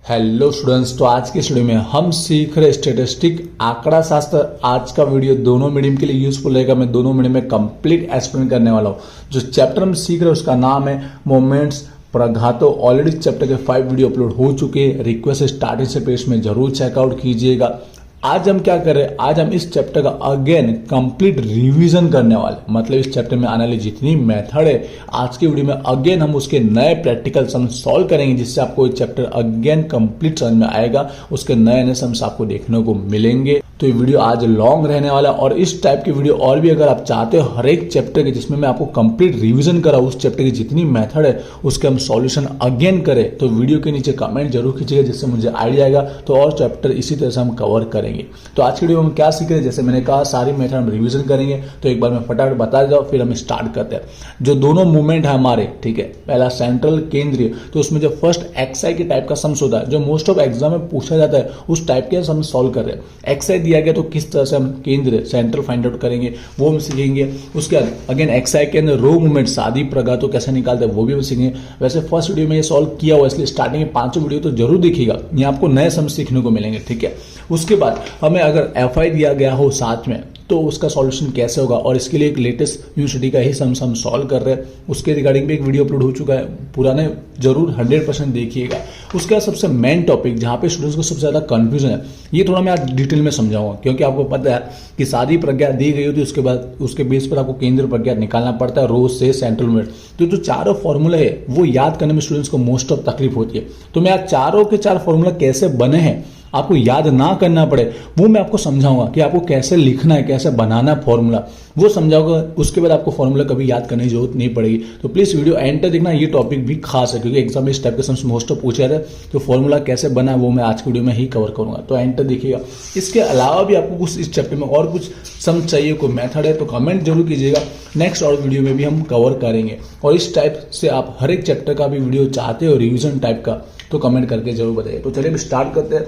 Hello students, तो आज के स्टूडियो में हम सीख रहे स्टेटिस्टिक आंकड़ा शास्त्र। आज का वीडियो दोनों मीडियम के लिए यूजफुल रहेगा। मैं दोनों मीडियम में कंप्लीट एक्सप्लेन करने वाला हूँ। जो चैप्टर हम सीख रहे हैं उसका नाम है मोमेंट्स प्रघातों। ऑलरेडी चैप्टर के 5 वीडियो अपलोड हो चुके हैं। रिक्वेस्ट स्टार्टिंग से पेज में जरूर चेकआउट कीजिएगा। आज हम क्या कर रहे हैं, आज हम इस चैप्टर का अगेन कंप्लीट रिवीजन करने वाले। मतलब इस चैप्टर में आने वाली जितनी मेथड है आज की वीडियो में अगेन हम उसके नए प्रैक्टिकल सम सॉल्व करेंगे, जिससे आपको ये चैप्टर अगेन कंप्लीट समझ में आएगा। उसके नए नए सम्स आपको देखने को मिलेंगे। तो ये वीडियो आज लॉन्ग रहने वाला है और इस टाइप की वीडियो और भी अगर आप चाहते हो हर एक चैप्टर के, जिसमें मैं आपको कंप्लीट रिवीजन करा उस चैप्टर की जितनी मेथड है उसके हम सॉल्यूशन अगेन करें, तो वीडियो के नीचे कमेंट जरूर कीजिएगा, जिससे मुझे आइडिया आएगा। तो और चैप्टर इसी तरह से हम कवर करेंगे। तो आज की वीडियो में हम क्या सीख रहे हैं, जैसे मैंने कहा सारी मेथड हम रिवीजन करेंगे। तो एक बार मैं फटाफट बता देता हूं, फिर हम स्टार्ट करते हैं। जो दोनों मूवमेंट है हमारे, ठीक है, पहला सेंट्रल केंद्रीय, तो उसमें जो फर्स्ट एक्सआई के टाइप का सम्स होता है, जो मोस्ट ऑफ एग्जाम में पूछा जाता है, उस टाइप के हम सॉल्व कर रहे हैं। एक्सआई दिया गया तो किस तरह से हम केंद्र सेंट्रल फाइंड आउट करेंगे वो हम सीखेंगे। उसके बाद अगेन एक्सआई के अंदर रो मूवमेंट शादी प्रघातों कैसे निकालते हैं वो भी हम सीखेंगे। वैसे फर्स्ट वीडियो में ये सॉल्व किया हुआ, इसलिए स्टार्टिंग में 5 वीडियो तो जरूर देखिएगा, ये आपको नए सम सीखने को मिलेंगे, ठीक है। उसके बाद हमें अगर एफआई दिया गया हो साथ में, तो उसका सॉल्यूशन कैसे होगा, और इसके लिए एक लेटेस्ट यूनिवर्सिटी का ही सम सॉल्व कर रहे हैं। उसके रिगार्डिंग भी एक वीडियो अपलोड हो चुका है, पुराने जरूर 100% देखिएगा। उसके बाद सबसे मेन टॉपिक जहां पे स्टूडेंट्स को सबसे ज्यादा कंफ्यूजन है, ये थोड़ा मैं आज डिटेल में समझाऊंगा, क्योंकि आपको पता है कि सारी प्रज्ञा दी गई होती है, उसके बाद उसके बेस पर आपको केंद्र प्रज्ञा निकालना पड़ता है, रो से सेंट्रल मूवमेंट। तो जो चारों फॉर्मूले है वो याद करने में स्टूडेंट्स को मोस्ट ऑफ तकलीफ होती है। तो मैं आज चारों के 4 फॉर्मूला कैसे बने हैं, आपको याद ना करना पड़े, वो मैं आपको समझाऊंगा कि आपको कैसे लिखना है, कैसे बनाना है फॉर्मूला, वो समझाऊंगा। उसके बाद आपको फॉर्मूला कभी याद करने की जरूरत नहीं पड़ेगी। तो प्लीज वीडियो एंड तक देखना। ये टॉपिक भी खास है क्योंकि एग्जाम में इस टाइप के सम्स मोस्ट ऑफ पूछे जाते हैं। तो फॉर्मूला कैसे बना है वो मैं आज की वीडियो में ही कवर करूंगा, तो एंड तक देखिएगा। इसके अलावा भी आपको कुछ इस चैप्टर में और कुछ सम चाहिए, कोई मेथड है, तो कमेंट जरूर कीजिएगा। नेक्स्ट और वीडियो में भी हम कवर करेंगे। और इस टाइप से आप हर एक चैप्टर का भी वीडियो चाहते हो रिविजन टाइप का, तो कमेंट करके जरूर बताइए। तो चलिए स्टार्ट करते हैं।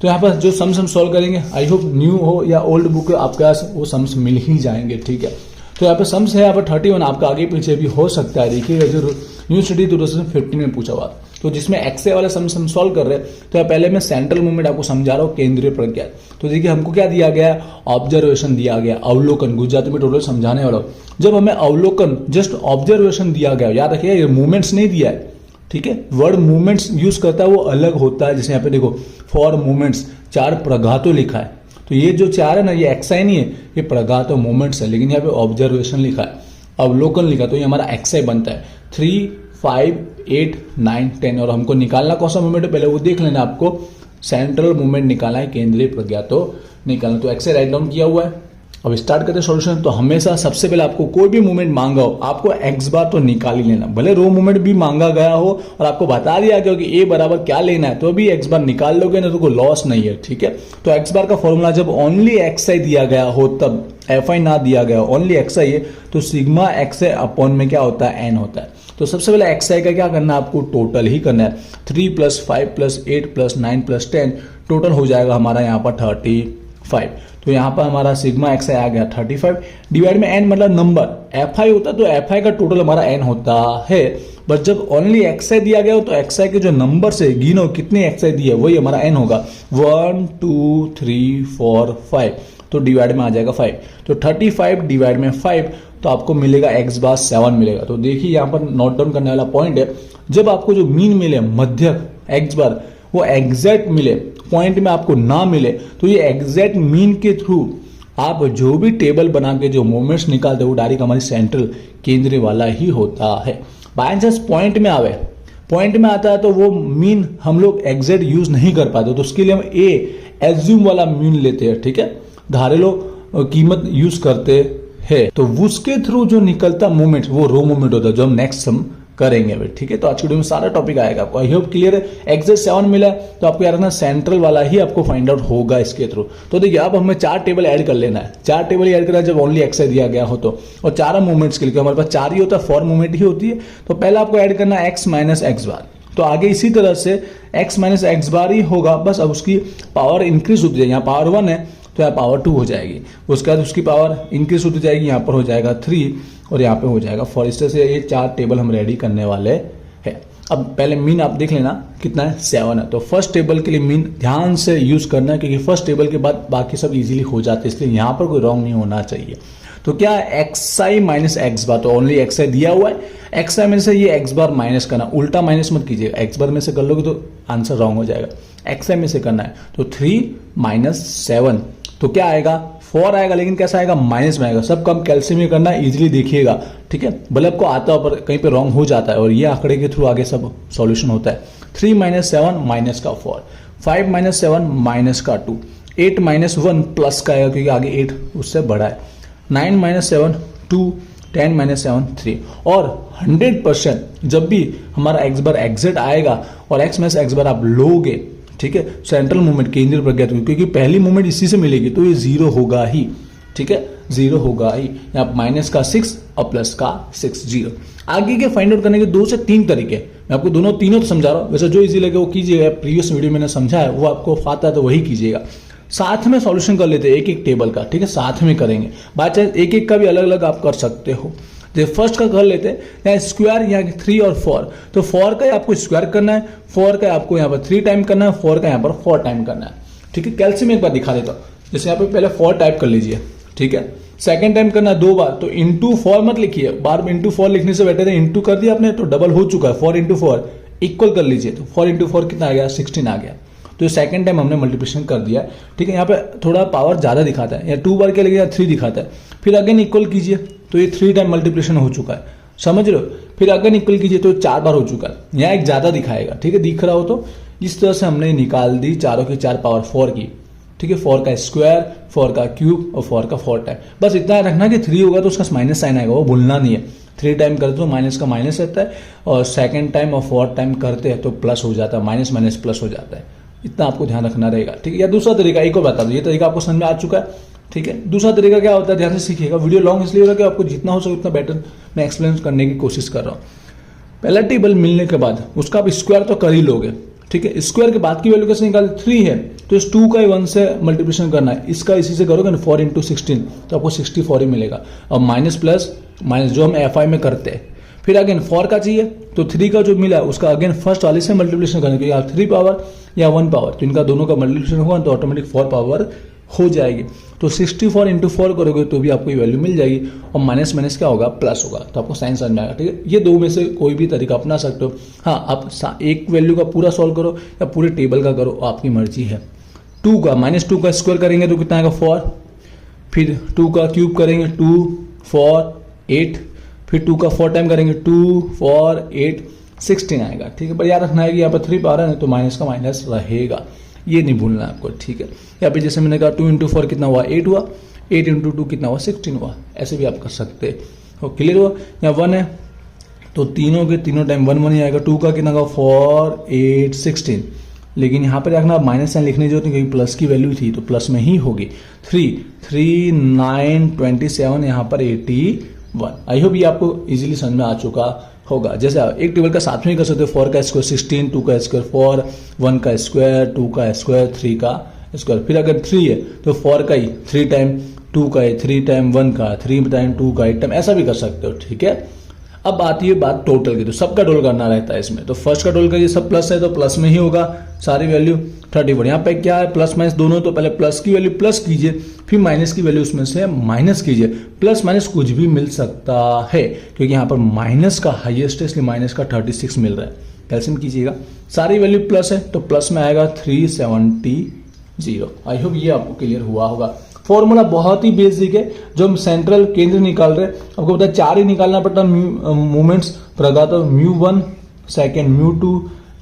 तो यहाँ पर जो सम्स हम सॉल्व करेंगे, आई होप न्यू हो या ओल्ड बुक आपके पास वो सम्स मिल ही जाएंगे, ठीक है। तो यहाँ पर सम्स है यहाँ पर 31, आपका आगे पीछे भी हो सकता है। देखिएगा जो यूनिवर्सिटी 2015 में पूछा हुआ, तो जिसमें एक्सए वाला सम्स हम सॉल्व कर रहे हैं। तो पहले मैं सेंट्रल मूवमेंट आपको समझा रहा हूँ, केंद्रीय प्रज्ञा। तो देखिए हमको क्या दिया गया, ऑब्जर्वेशन दिया गया, अवलोकन, गुजराती में टोटल समझाने वाला हूँ। जब हमें अवलोकन जस्ट ऑब्जर्वेशन दिया गया, याद रखिएगा ये मूवमेंट्स नहीं दिया है, ठीक है। वर्ड मूवमेंट्स यूज करता है वो अलग होता है। जैसे यहाँ पे देखो फॉर मूवमेंट्स 4 प्रघातों लिखा है, तो ये जो 4 है ना, ये एक्सआई नहीं है, ये प्रघातों मूवमेंट्स है। लेकिन यहाँ पे ऑब्जर्वेशन लिखा है, अवलोकन लिखा, तो ये हमारा एक्सआई बनता है। 3, 5, 8, 9, 10। और हमको निकालना कौन सा मूवमेंट है पहले वो देख लेना। आपको सेंट्रल मूवमेंट निकालना है, केंद्रीय प्रज्ञा तो निकालना। तो एक्सआई राइट डाउन किया हुआ है। अब स्टार्ट करते हैं सॉल्यूशन। तो हमेशा सबसे पहले आपको कोई भी मूवमेंट मांगा हो, आपको एक्स बार तो निकाल ही लेना। भले रो मूवमेंट भी मांगा गया हो और आपको बता दिया गया कि ए बराबर क्या लेना है, तो भी एक्स बार निकाल लोगे ना, तो कोई लॉस नहीं है, ठीक है। तो एक्स बार का फॉर्मूला जब ओनली एक्स आई दिया गया हो, तब एफ आई ना दिया गया हो, ओनली एक्स आई है, तो सिग्मा एक्स आई अपॉन में क्या होता है, एन होता है। तो सबसे पहले एक्स आई का क्या करना है, आपको टोटल ही करना है। 3 + 5 + 8 + 9 + 10 टोटल हो जाएगा हमारा यहाँ पर 35। तो यहाँ पर हमारा सिग्मा एक्स आई आ गया 35 डिवाइड में एन, मतलब नंबर एफ आई होता है, तो एफ आई का टोटल हमारा एन होता है। बट जब ओनली एक्स आई दिया गया हो, तो एक्स आई के जो नंबर से गिनो कितने एक्स आई दिए, वही हमारा एन होगा। 1, 2, 3, 4, 5, तो डिवाइड में आ जाएगा 5। तो 35 डिवाइड में 5, तो आपको मिलेगा एक्स बार 7 मिलेगा। तो देखिए यहाँ पर नोट डाउन करने वाला पॉइंट है, जब आपको जो मीन मिले, मध्यक एक्स बार, वो एग्जैक्ट मिले, पॉइंट में आपको ना मिले, तो ये एग्जैक्ट मीन के थ्रू आप जो भी टेबल बना के जो मूवमेंट्स निकालते हो, वो डायरेक्ट हमारी सेंट्रल केंद्रीय वाला ही होता है। बाय चांस पॉइंट में आवे, पॉइंट में आता है, तो वो मीन हम लोग एग्जैक्ट यूज नहीं कर पाते, तो उसके लिए हम एज्यूम वाला मीन लेते हैं, ठीक है, धारेलो कीमत यूज करते हैं। तो उसके थ्रू जो निकलता मूवमेंट वो रो मूवमेंट होता है, जो हम नेक्स्ट सम करेंगे, ठीक है। तो आज की वीडियो में सारा टॉपिक आएगा आपको, आई होप क्लियर है। एक्सएस 7 मिला, तो आपको याद रखना सेंट्रल वाला ही आपको फाइंड आउट होगा इसके थ्रू। तो देखिए अब हमें 4 टेबल ऐड कर लेना है, 4 टेबल ऐड करना है जब ओनली एक्सआई दिया गया हो तो। और 4 मूवमेंट्स के लिए हमारे पास 4 ही होता है, 4 मूवमेंट ही होती है। तो पहला आपको ऐड करना है एक्स माइनस एक्स बार, तो आगे इसी तरह से एक्स माइनस एक्स बार ही होगा, बस अब उसकी पावर इंक्रीज होती जाएगी। यहाँ पावर 1 है तो यहाँ पावर 2 हो जाएगी, उसके बाद उसकी पावर इंक्रीज होती जाएगी, यहाँ पर हो जाएगा 3 और यहाँ पे हो जाएगा 4। इस तरह से ये 4 टेबल हम रेडी करने वाले हैं। अब पहले मीन आप देख लेना कितना है, 7 है। तो फर्स्ट टेबल के लिए मीन ध्यान से यूज करना है, क्योंकि फर्स्ट टेबल के बाद बाकी सब इजीली हो जाते हैं, इसलिए यहाँ पर कोई रॉन्ग नहीं होना चाहिए। तो क्या है, xi माइनस एक्स बार, तो ओनली xi दिया हुआ है, xi में से ये x बार माइनस करना, उल्टा माइनस मत कीजिएगा, x बार में से कर लोगे तो आंसर रॉन्ग हो जाएगा, xi में से करना है। तो 3 माइनस 7 तो क्या आएगा, 4 आएगा, लेकिन कैसा आएगा, माइनस में आएगा। सब कम कैल्शियम में करना है, इजीली देखिएगा, ठीक है। भले आपको आता है पर कहीं पे रॉन्ग हो जाता है, और ये आंकड़े के थ्रू आगे सब सॉल्यूशन होता है। 3 माइनस 7 माइनस का 4, 5 माइनस 7 माइनस का 2, 8 माइनस 1 प्लस का आएगा, क्योंकि आगे 8 उससे बड़ा है। 9 माइनस 7 2, 10 माइनस 7 3। और 100% जब भी हमारा x बार एग्जिट आएगा और x माइनस x बार आप लोगे, ठीक है, सेंट्रल मूवमेंट केंद्रीय प्रज्ञा, क्योंकि पहली मूवमेंट इसी से मिलेगी, तो ये 0 होगा ही, ठीक है, 0 होगा ही। यहाँ माइनस का 6 और प्लस का 6, 0। आगे के फाइंड आउट करने के 2 से 3 तरीके, मैं आपको तीनों तो समझा रहा हूँ, वैसे जो इजी लगे वो कीजिएगा। प्रीवियस वीडियो मैंने समझा है, वो आपको आता है तो वही कीजिएगा। साथ में सॉल्यूशन कर लेते हैं एक एक टेबल का, ठीक है, साथ में करेंगे। बात चाहे एक एक का भी अलग अलग आप कर सकते हो। जैसे फर्स्ट का कर लेते हैं, यहाँ स्क्वायर, यहाँ 3 और 4, तो 4 का आपको स्क्वायर करना है, 4 का आपको यहाँ पर 3 टाइम करना है, 4 का यहाँ पर 4 टाइम करना है, ठीक है। कैल्शियम एक बार दिखा देता हूँ, जैसे यहाँ पे पहले 4 टाइप कर लीजिए, ठीक है। सेकंड टाइम करना है 2 बार, तो इंटू 4 मत लिखिए, बार में इंटू 4 लिखने से बेटर है इंटू कर दिया आपने तो डबल हो चुका है, 4 इंटू 4 इक्वल कर लीजिए, तो 4 इंटू 4 कितना आ गया, 16 आ गया। तो सेकंड टाइम हमने मल्टीप्लिकेशन कर दिया, ठीक है। यहाँ पे थोड़ा पावर ज्यादा दिखाता है, या 2 बार के लिए 3 दिखाता है, फिर अगेन इक्वल कीजिए, तो ये 3 टाइम मल्टीप्लिकेशन हो चुका है, समझ रहे हो। फिर अगेन इक्वल कीजिए तो 4 बार हो चुका है, यहाँ एक ज्यादा दिखाएगा, ठीक है, दिख रहा हो तो। इस तरह से हमने निकाल दी चारों की 4 पावर 4 की, ठीक है। 4 का स्क्वायर, 4 का क्यूब और 4 का 4 टाइम। बस इतना रखना कि 3 होगा तो उसका माइनस साइन आएगा, वो भूलना नहीं है। 3 टाइम करते तो माइनस का माइनस रहता है, और सेकंड टाइम और 4 टाइम करते हैं तो प्लस हो जाता है, माइनस माइनस प्लस हो जाता है। इतना आपको ध्यान रखना रहेगा, ठीक है। या दूसरा तरीका एक और बता दो, ये तरीका आपको समझ में आ चुका है, ठीक है। दूसरा तरीका क्या होता है, ध्यान से सीखिएगा। वीडियो लॉन्ग इसलिए हो रहा है कि आपको जितना हो सके उतना बेटर मैं एक्सप्लेन करने की कोशिश कर रहा हूँ। पहला टेबल मिलने के बाद उसका आप स्क्वायर तो कर ही लोगे, ठीक है। स्क्वायर के बाद की वैल्यू कैसे निकाल, 3 है तो इस 2 का 1 से मल्टीप्लिकेशन करना है, इसका इसी से करोगे ना, 4 इंटू 16 तो आपको 64 ही मिलेगा। और माइनस प्लस माइनस जो हम FI में करते हैं। फिर अगेन 4 का चाहिए तो 3 का जो मिला उसका अगेन फर्स्ट वाले से मल्टीप्लिकेशन करना, क्योंकि आप 3 पावर या 1 पावर, तो इनका दोनों का मल्टीप्लिकेशन होगा तो ऑटोमेटिक 4 पावर हो जाएगी। तो 64 इंटू 4 करोगे तो भी आपको ये वैल्यू मिल जाएगी, और माइनस माइनस क्या होगा, प्लस होगा, तो आपको साइन समझ में आएगा, ठीक है। ये 2 में से कोई भी तरीका अपना सकते हो। हाँ, आप एक वैल्यू का पूरा सॉल्व करो या पूरे टेबल का करो, आपकी मर्जी है। 2 का -2 का स्क्वायर करेंगे तो कितना आएगा, 4। फिर 2 का क्यूब करेंगे, 2 4 8। फिर 2 का 4 टाइम करेंगे, 2 4 8 16 आएगा, ठीक है। पर याद रखना है कि यहाँ पर 3 पावर है तो माइनस का माइनस रहेगा, ये नहीं भूलना है आपको, ठीक है। यहाँ पे जैसे मैंने कहा 2 इंटू 4 कितना हुआ, 8 हुआ, 8 इंटू 2 कितना हुआ, 16 हुआ, ऐसे भी आप कर सकते हो। क्लियर हुआ। यहाँ 1 है तो तीनों के तीनों टाइम 1 1 ही आएगा। 2 का कितना होगा, 4 8 16, लेकिन यहाँ पर रखना माइनस साइन लिखने की जरूरत नहीं, क्योंकि प्लस की वैल्यू थी तो प्लस में ही होगी। 3 3 9 27, यहाँ पर 81। आई होप ये आपको इजीली समझ में आ चुका होगा। जैसे एक टेबल का साथ में ही कर सकते हो, 4 का स्क्वायर 16, 2 का स्क्वायर 4, 1 का स्क्वायर, 2 का स्क्वायर, 3 का स्क्वायर। फिर अगर 3 है तो 4 का ही 3 टाइम, 2 का ही 3 टाइम, 1 का 3 टाइम, 2 का 8 टाइम, ऐसा भी कर सकते हो, ठीक है। अब आती है बात टोटल की, तो सबका टोटल करना रहता है इसमें। तो फर्स्ट का टोटल करिए, सब प्लस है तो प्लस में ही होगा सारी वैल्यू। 34 यहाँ पे क्या है, प्लस माइनस दोनों, तो पहले प्लस की वैल्यू प्लस कीजिए, फिर माइनस की वैल्यू उसमें से माइनस कीजिए। प्लस माइनस कुछ भी मिल सकता है, क्योंकि यहाँ पर माइनस का हाईएस्ट है, इसलिए माइनस का 36 मिल रहा है। कैल्सियम कीजिएगा, सारी वैल्यू प्लस है तो प्लस में आएगा 370। आई होप ये आपको क्लियर हुआ होगा। फॉर्मूला बहुत ही बेसिक है, जो हम सेंट्रल केंद्र निकाल रहे हैं, आपको पता है 4 ही निकालना पड़ता है मूवमेंट्स प्रगा, तो μ1 सेकेंड, μ2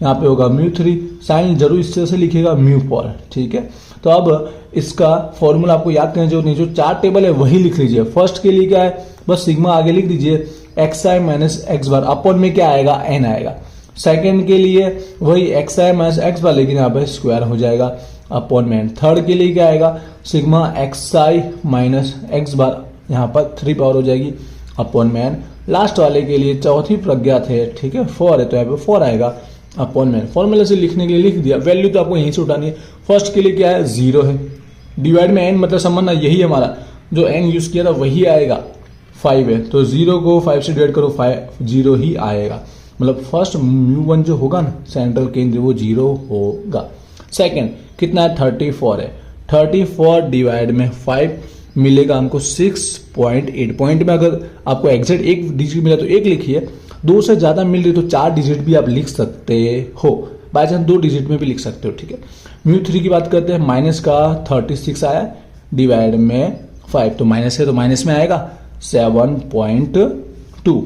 यहाँ पे होगा, μ3 साइन जरूर इस तरह से लिखिएगा, μ4, ठीक है। तो अब इसका फॉर्मूला आपको याद करने जो नहीं, जो 4 टेबल है वही लिख लीजिए। फर्स्ट के लिए क्या है, बस सिग्मा आगे लिख दीजिए, xi माइनस एक्स बार, अपॉन में क्या आएगा, n आएगा। सेकेंड के लिए वही xi माइनस एक्स बार, लेकिन यहाँ पे स्क्वायर हो जाएगा, अपॉन में n। थर्ड के लिए क्या आएगा, सिग्मा xi माइनस एक्स बार, यहाँ पर 3 पावर हो जाएगी, अपॉन में n। लास्ट वाले के लिए चौथी प्रज्ञात है, ठीक है, 4 है तो यहाँ पे 4 आएगा, अपॉन में। फॉर्मूला से लिखने के लिए लिख दिया, वैल्यू तो आपको यहीं से उठानी है। फर्स्ट के लिए क्या है, 0 है, डिवाइड में n मतलब समझना, यही हमारा जो n यूज किया था वही आएगा। 5 है तो 0 को 5 से डिवाइड करो, 5 0 ही आएगा। मतलब फर्स्ट μ1 जो होगा ना सेंट्रल केंद्र वो 0 होगा। सेकंड कितना है 34 है, 34 डिवाइड में 5 मिलेगा हमको 6.8। पॉइंट में अगर आपको एग्जैक्ट एक डिजिट मिला तो एक लिखिए, 2 से ज्यादा मिल रही तो 4 डिजिट भी आप लिख सकते हो, बाय चांस 2 डिजिट में भी लिख सकते हो, ठीक है। μ3 की बात करते हैं, माइनस का 36 आया डिवाइड में 5, तो माइनस है तो माइनस में आएगा 7.2।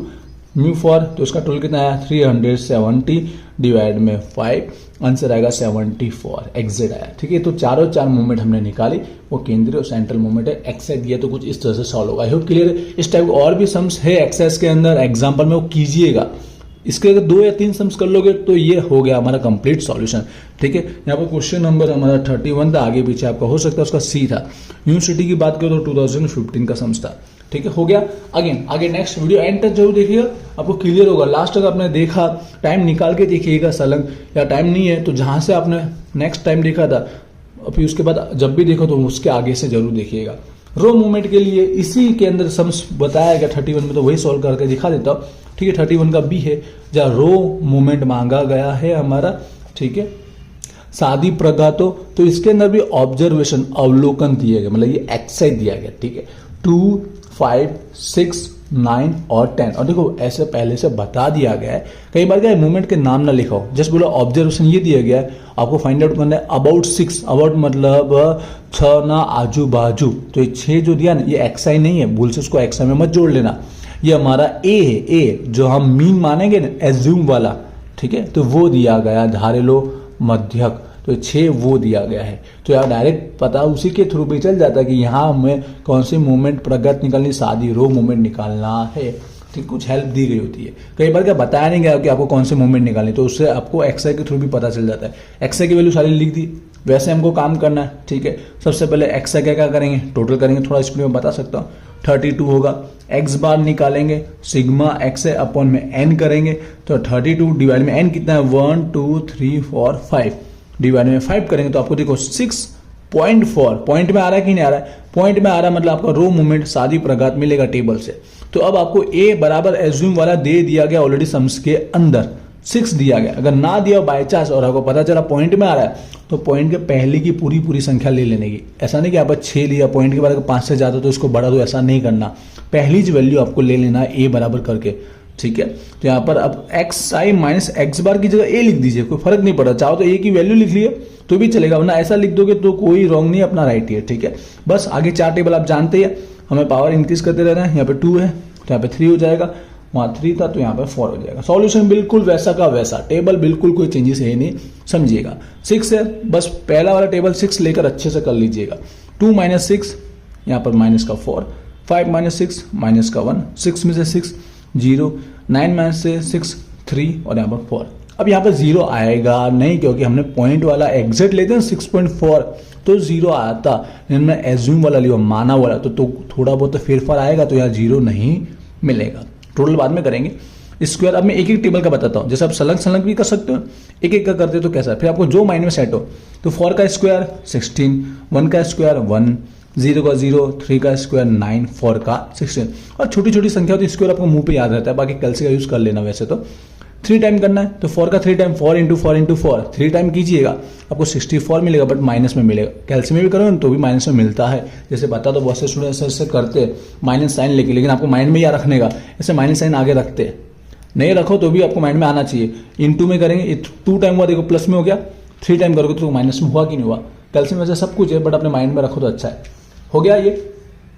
μ4 तो इसका टोटल कितना आया 370 डिवाइड में 5, आंसर आएगा 74 एग्जैक्ट आया, ठीक है। तो चारों चार मूवमेंट हमने निकाली, वो केंद्रीय और सेंट्रल मूवमेंट है। एक्सरसाइज दिया तो कुछ इस तरह से सॉल्व होगा। आई होप क्लियर है। इस टाइप और भी सम्स है एक्सरसाइज के अंदर, एग्जाम्पल में वो कीजिएगा। इसके अगर 2 या 3 सम्स कर लोगे तो ये हो गया हमारा कंप्लीट सॉल्यूशन, ठीक है। यहाँ पर क्वेश्चन नंबर हमारा 31 था, आगे पीछे आपका हो सकता है उसका सी था। यूनिवर्सिटी की बात करो तो 2015 का सम्स था, ठीक है। हो गया। अगेन आगे नेक्स्ट वीडियो एंड तक जरूर देखिएगा, आपको क्लियर होगा। लास्ट तक आपने देखा, टाइम निकाल के देखिएगा सलंग, या टाइम नहीं है तो जहां से आपने नेक्स्ट टाइम देखा था फिर उसके बाद जब भी देखो तो उसके आगे से जरूर देखिएगा। रो मूवमेंट के लिए इसी के अंदर सम्स बताया गया 31 में, तो वही सॉल्व करके दिखा देता हूँ, ठीक है। 31 का बी है जहाँ रो मूवमेंट मांगा गया है हमारा, ठीक है। शादी प्रघातों, तो इसके अंदर भी ऑब्जर्वेशन अवलोकन दिया गया, मतलब ये एक्सरसाइज दिया गया, ठीक है। 2, 5, 6, 9 और 10, और देखो ऐसे पहले से बता दिया गया है। कई बार क्या मूवमेंट के नाम ना लिखो, जस्ट बोलो ऑब्जर्वेशन ये दिया गया है, आपको फाइंड आउट करना है अबाउट 6, अबाउट मतलब 6 ना आजू बाजू, तो ये 6 जो दिया ना ये एक्सआई नहीं है, भूल से उसको एक्सआई में मत जोड़ लेना। ये हमारा ए है, ए जो हम मीन मानेंगे ना एज्यूम वाला, ठीक है, तो वो दिया गया धारेलो मध्यक, तो 6 वो दिया गया है। तो यार डायरेक्ट पता उसी के थ्रू भी चल जाता है कि यहाँ हमें कौन सी मूवमेंट प्रगत निकालनी, शादी रो मूवमेंट निकालना है, ठीक। कुछ हेल्प दी गई होती है। कई बार क्या बताया नहीं गया कि आपको कौन से मूवमेंट निकालनी, तो उससे आपको एक्सआई के थ्रू भी पता चल जाता है। एक्सआई की वैल्यू सारी लिख दी, वैसे हमको काम करना है, ठीक है। सबसे पहले एक्सआई क्या क्या करेंगे, टोटल करेंगे, थोड़ा स्पीड में बता सकता हूँ। 32 होगा, एक्स बार निकालेंगे, सिग्मा एक्स है अपॉन में एन करेंगे, तो 32 डिवाइड में एन कितना है 1, 2, 3, 4, 5 डिवाइड में 5 करेंगे तो आपको देखो 6.4 पॉइंट में आ रहा है कि नहीं आ रहा है, पॉइंट में आ रहा है, मतलब आपका रो मूवमेंट शादी प्रघात मिलेगा टेबल से। तो अब आपको ए बराबर एज्यूम वाला दे दिया गया ऑलरेडी सम्स के अंदर, 6 दिया गया। अगर ना दिया बाय चांस और आपको पता चला पॉइंट में आ रहा है तो पॉइंट के पहले की पूरी संख्या ले लेने की। ऐसा नहीं कि आप 6 लिया पॉइंट के बाद अगर 5 से ज्यादा तो इसको बढ़ा दो, ऐसा नहीं करना। पहली जो वैल्यू आपको ले लेना है ए बराबर करके, ठीक है। तो यहाँ पर अब एक्स आई माइनस एक्स बार की जगह ए लिख दीजिए, कोई फर्क नहीं पड़ा। चाहो तो ए की वैल्यू लिख लिए तो भी चलेगा, वरना ऐसा लिख दोगे तो कोई रॉन्ग नहीं, अपना राइट ही है, ठीक है। बस आगे 4 टेबल आप जानते हैं, हमें पावर इंक्रीज करते रहना है। यहाँ पे 2 है तो यहाँ पे 3 हो जाएगा, वहां 3 था तो यहाँ पे 4 हो जाएगा। सॉल्यूशन बिल्कुल वैसा का वैसा, टेबल बिल्कुल कोई चेंजेस है नहीं, समझिएगा। 6 है, बस पहला वाला टेबल 6 लेकर अच्छे से कर लीजिएगा। 2 माइनस 6, यहाँ पर माइनस का 4, 5 माइनस 6 माइनस का 1, 6 में से 6 0, 9 माइनस से 6 3 और यहाँ पर 4। अब यहाँ पर 0 आएगा नहीं, क्योंकि हमने पॉइंट वाला एग्जैक्ट लेते हैं 6.4 तो 0 आता, लेकिन मैं एज्यूम वाला लिया माना वाला तो थोड़ा बहुत तो फेरफार आएगा, तो यहाँ 0 नहीं मिलेगा। टोटल बाद में करेंगे। स्क्वायर अब मैं एक एक टेबल का बताता हूँ, जैसे आप सलंग भी कर सकते हो, एक एक का करते हो तो कैसा, फिर आपको जो माइंड में सेट हो। तो 4 का स्क्वायर 16, 1 का स्क्वायर 1, 0 का 0, 3 का स्क्वायर 9, 4 का 16। और छोटी छोटी संख्या होती है, स्क्वायर आपको मुंह पे याद रहता है, बाकी कैलसी का यूज कर लेना। वैसे तो 3 टाइम करना है, तो 4 का 3 टाइम 4 इंटू 4 इंटू 4 3 टाइम कीजिएगा, आपको 64 मिलेगा, बट माइनस में मिलेगा। कैलसी में भी करोगे तो भी माइनस में मिलता है। जैसे बता तो बहुत से स्टूडेंट ऐसे करते हैं माइनस साइन लेके, लेकिन आपको माइंड में याद रखने का, ऐसे माइनस साइन आगे रखते हैं, नहीं रखो तो भी आपको माइंड में आना चाहिए। इंटू में करेंगे 2 टाइम हुआ, देखो प्लस में हो गया, 3 टाइम करोगे तो माइनस में हुआ कि नहीं हुआ। कैलसी में सब कुछ है, बट अपने माइंड में रखो तो अच्छा है। हो गया ये।